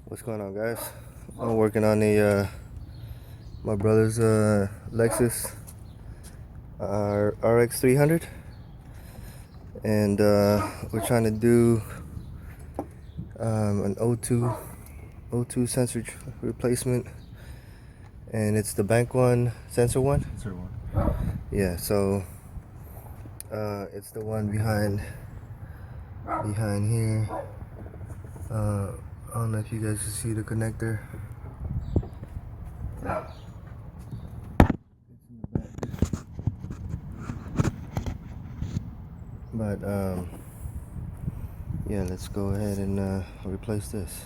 What's going on, guys? I'm working on the my brother's Lexus RX300, and we're trying to do an O2 sensor replacement, and it's the bank one, sensor one. Sensor one. Yeah, so it's the one behind here. I don't know if you guys can see the connector. But yeah, let's go ahead and replace this.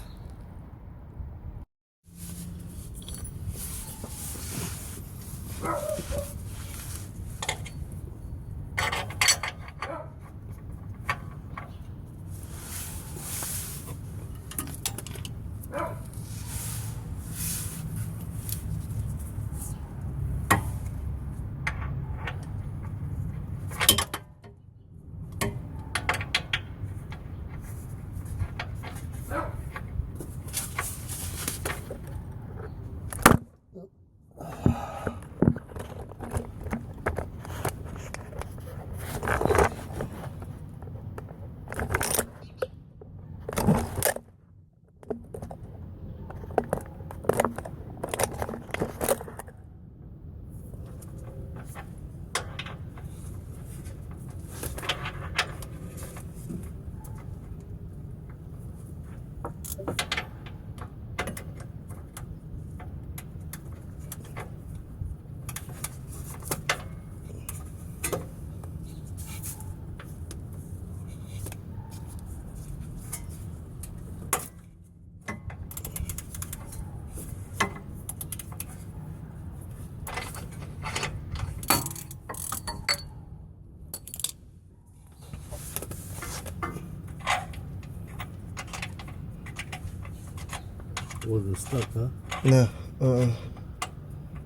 Was it stuck, huh? No.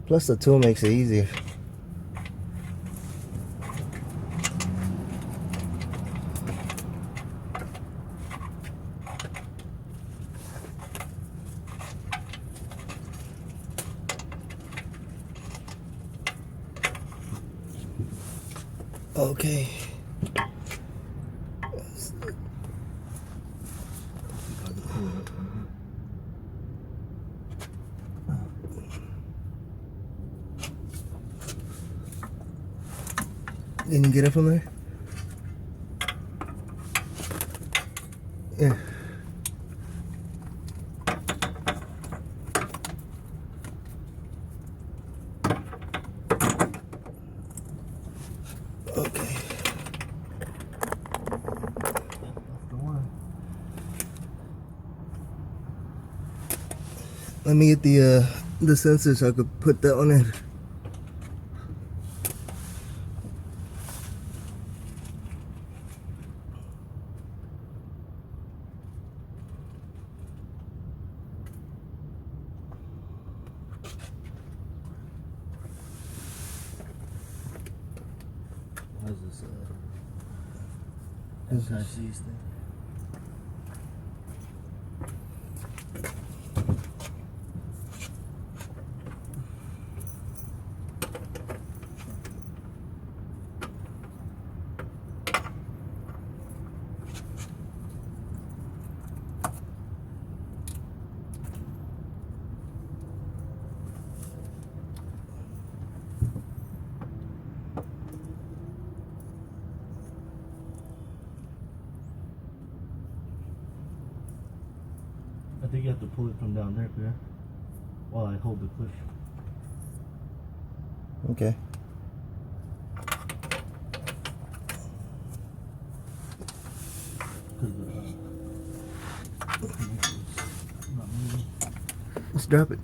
Plus the tool makes it easier. Okay. Didn't you get it from there? Yeah. Okay. That's the one. Let me get the sensor so I could put that on in. What is this? This is- SIC's thing? I think you have to pull it from down there, Pierre, while I hold the push. Okay. Not moving. Let's drop it.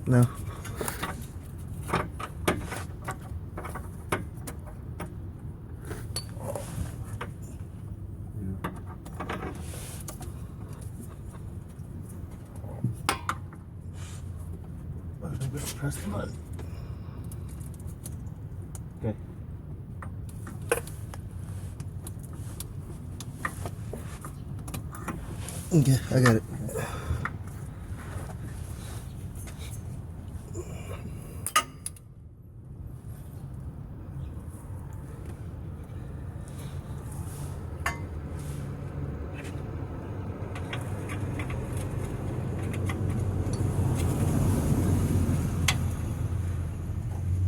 No. I'm gonna press the button. Okay, I got it.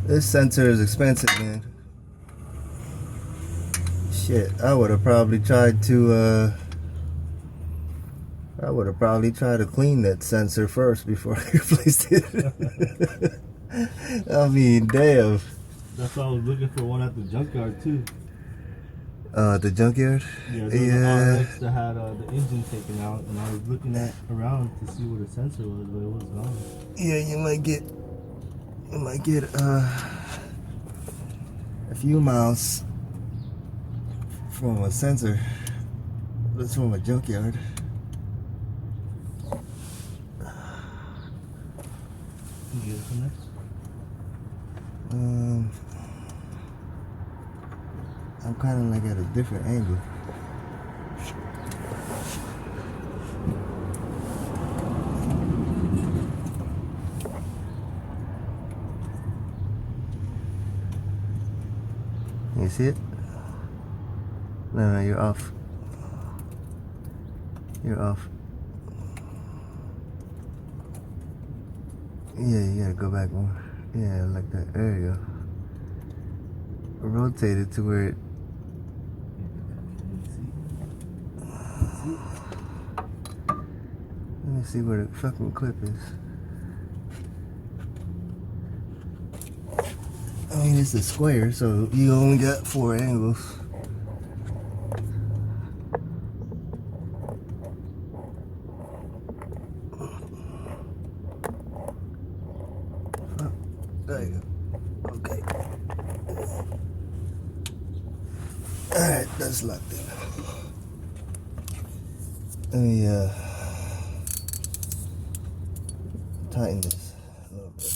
This sensor is expensive, man. Shit, I would have probably tried to clean that sensor first before I replaced it. I mean, damn. That's why I was looking for one at the junkyard too. The junkyard? Yeah, there was an RX that had the engine taken out, and I was looking around to see where the sensor was, but it was gone. Yeah, you might get a few miles from a sensor. That's from a junkyard. Can you get it from there? I'm kind of like at a different angle. You see it? No, you're off. You're off. Yeah, you gotta go back more. Yeah, like that. There you go. Rotate it to where it. Let me see where the fucking clip is. I mean, it's a square, so you only got 4 angles. Oh, there you go. Okay. Alright, that's locked in. Let me tighten this a little bit.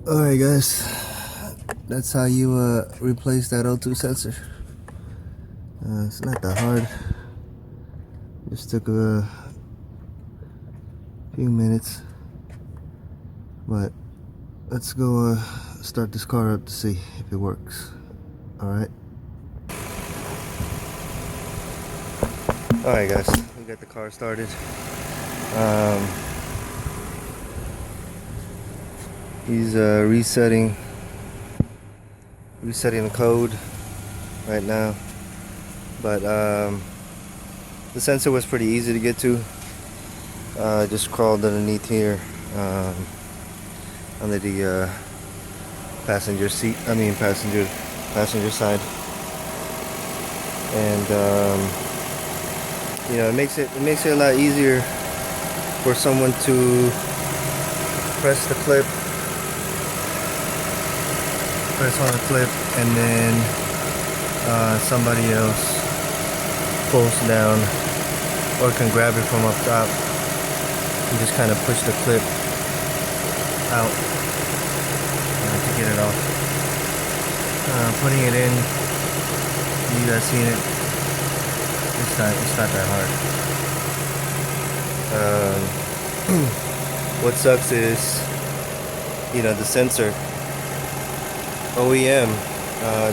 Alright guys, that's how you replace that O2 sensor. It's not that hard. Just took a few minutes. But let's go start this car up to see if it works. Alright. Alright guys, we got the car started. He's resetting the code right now, but the sensor was pretty easy to get to. Just crawled underneath here, under the passenger side, and you know, it makes it a lot easier for someone to press on the clip, and then somebody else pulls down or can grab it from up top and just kind of push the clip out to get it off. Putting it in, you guys seen it, it's not that hard. What sucks is, you know, the sensor OEM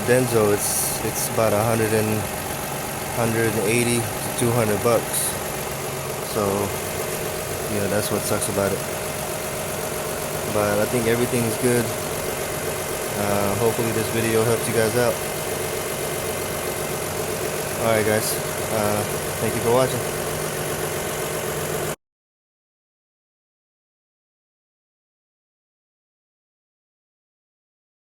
Denso, it's about 180 to 200 bucks. So, you know, that's what sucks about it. But I think everything's good. Hopefully this video helped you guys out. Alright guys, thank you for watching.